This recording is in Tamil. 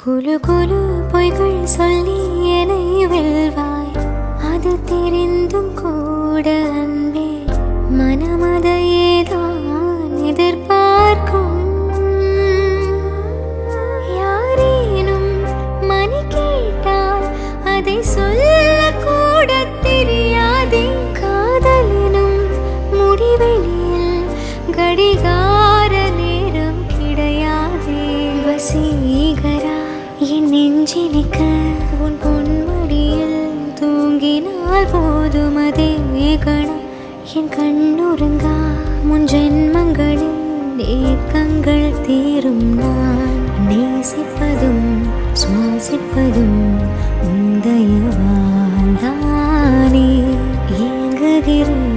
குலு குலு பொய்கள் சொல்லி என்னை வெல்வாய், அது தெரிந்தும் கூட அன்பே மனமதையேதான் எதிர்பார்க்கும். யாரேனும் மணி கேட்டால் அதை சொல்ல கூட தெரியாதே. காதலினும் முடிவெளியில் கடிகார நேரம் கிடையாதே. வசீகரா என் நெஞ்சினிக்க உன் பொன்மடியில் தூங்கினால் போதும் அதே கணம். என் கண்ணுறங்கா முன் ஜென்மங்களில் ஏக்கங்கள் தீரும். நான் நேசிப்பதும் சுவாசிப்பதும் உந்தயவால் தானே. ஏங்குகிறேன்